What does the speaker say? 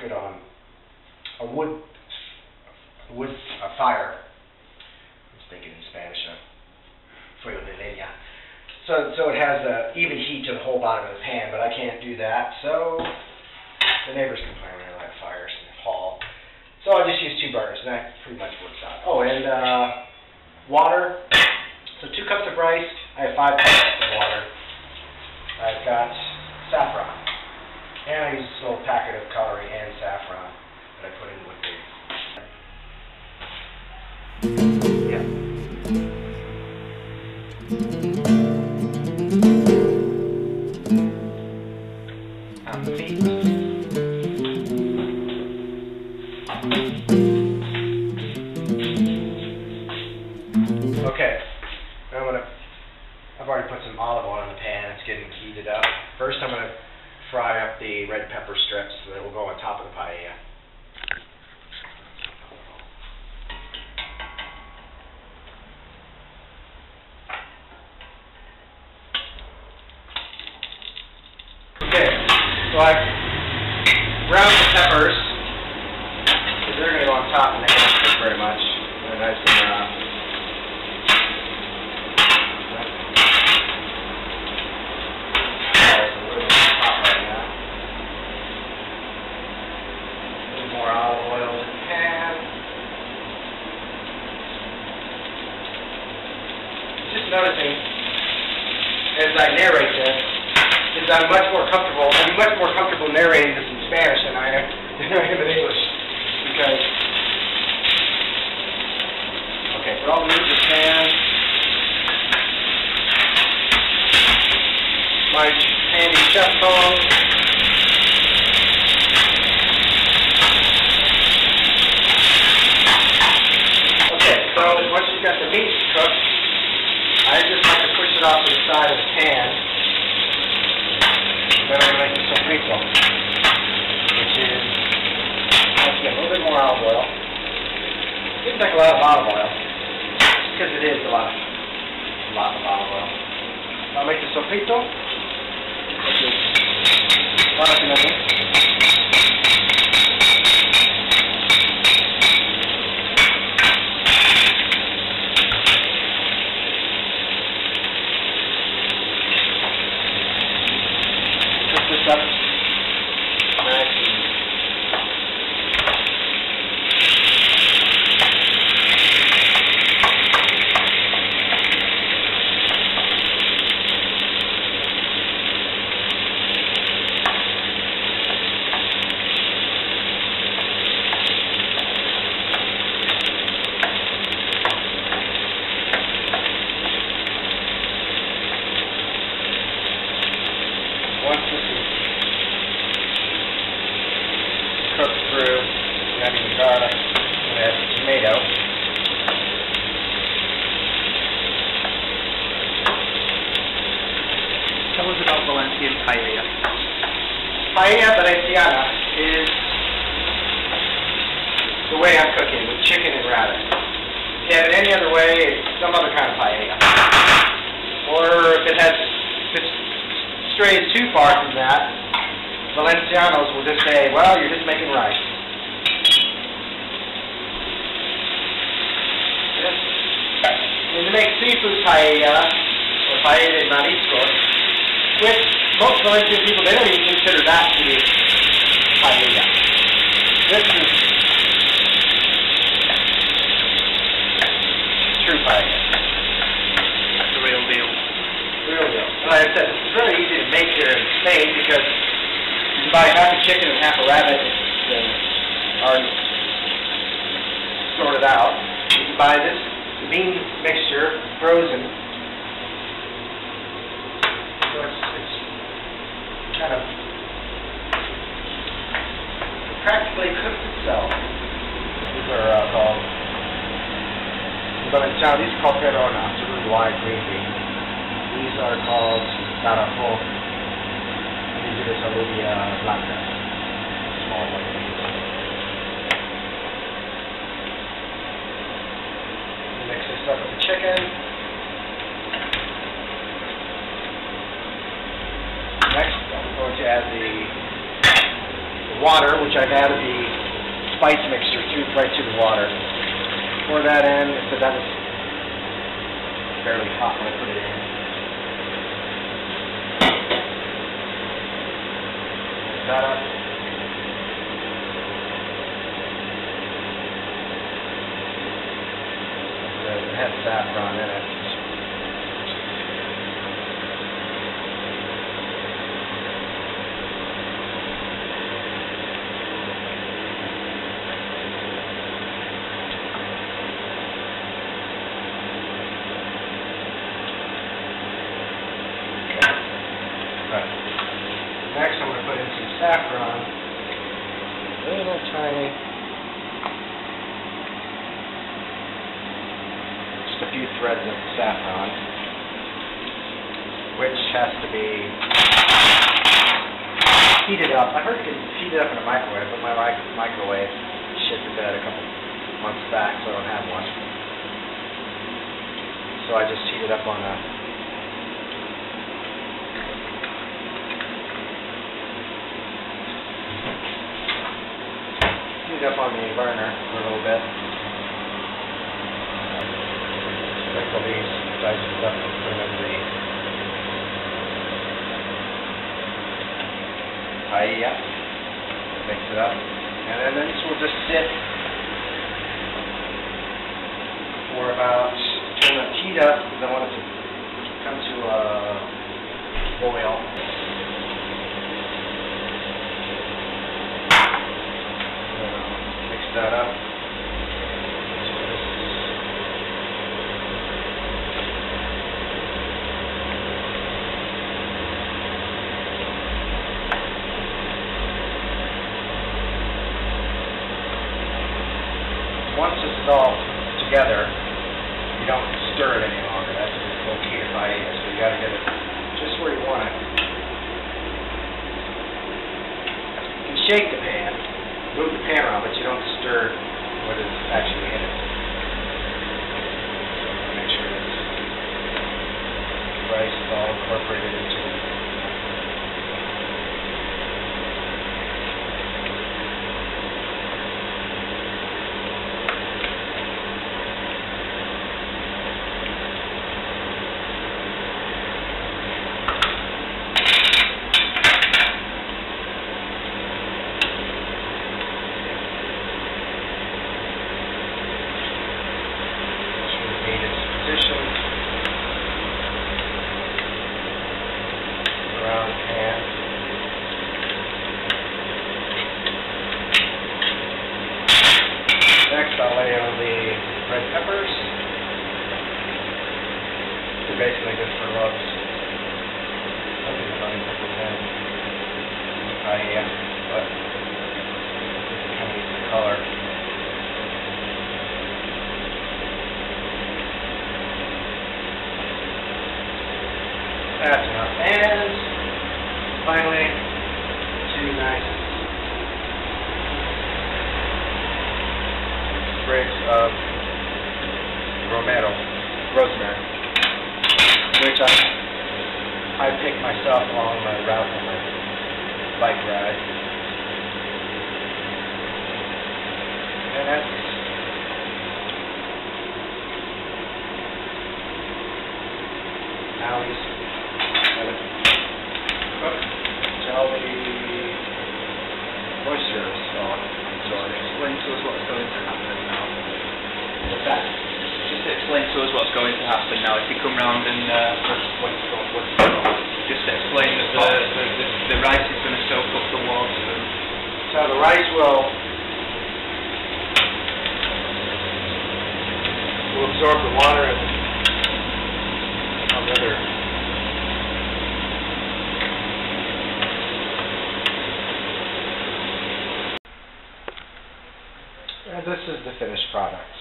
cook it on a wood fire. I'm thinking in Spanish, fuego de leña. So it has even heat to the whole bottom of the pan, but I can't do that. So the neighbors complain when I light fires in the hall. So I just use 2 burners, and that pretty much works out. Oh, and water. So 2 cups of rice. I have 5 cups of water. I've got saffron, and I use a little packet of celery and saffron that I put in with the. Okay, I've already put some olive oil in the pan. It's getting heated up. First, I'm going to fry up the red pepper strips that will go on top of the paella. Okay, so I've browned the peppers because they're going to go on top and they don't cook very much. They're nice and noticing as I narrate this is I'm much more comfortable. I'm much more comfortable narrating this in Spanish than I am in English because okay, put all the meat in the pan. My handy chef tongs. Okay, so once you've got the meat cooked, I just like to push it off to the side of the pan. Then I'm going to make the sofrito, which is, once again, a little bit more olive oil. It seems like a lot of olive oil, because it is a lot of olive oil. I'll make the sofrito, which is para finally. Once this is cooked through, adding the garlic and add the tomato. Tell us about Valencian paella. Paella Valenciana is the way I'm cooking, with chicken and rabbit. If you have it any other way, it's some other kind of paella. Or if it strays too far from that, Valencianos will just say, well, you're just making rice. And to make seafood paella, or paella de mariscos, which most Valencian people, they don't even consider that to be paella. This is true paella. The real deal. Real deal. Like I said, it's really easy to make here in Spain because you can buy half a chicken and half a rabbit and already sorted out. You can buy this bean mixture frozen. So it's kind of practically cooked itself. These are called Valenciana. These are called Perona. It's a really wide green bean. These are called Garafo. And these are the Salubia Blanca. Small white beans. Mix this up with the chicken. Next, I'm going to add the water, which I've added the spice mixture right to the water. Pour that in, but that was fairly hot when I put it in. Mix that up. It has saffron in it. Next, I'm going to put in some saffron, little tiny, just a few threads of saffron, which has to be heated up. I heard you can heat it up in a microwave, but my microwave shit the bed a couple months back, so I don't have one. So I just heat it up on a up on the burner for a little bit. Sprinkle these spices up and put them in the paella. Mix it up. And then this will just sit for about, turn the heat up because I want it to come to a boil. That up. Once this is all together, you don't stir it any longer. That's the whole key to paella. So you got to get it just where you want it. You can shake the pan. Move the pan around, but you don't stir what is actually in it. So make sure that rice is all incorporated into it. Next, I'll lay on the red peppers. They're basically just for looks. I think it's only pepper 10. Yeah, but it kind of needs the color. That's enough. And finally, 2 nice sprigs of rosemary, which I picked myself along my route on my bike ride. And that's Allie's cooked jelly oyster sauce. Explain to us what's going to happen now. What's that? Just explain to us what's going to happen now. If you come round and just explain that the rice is going to soak up the water. So the rice will absorb the water and all the other. This is the finished product.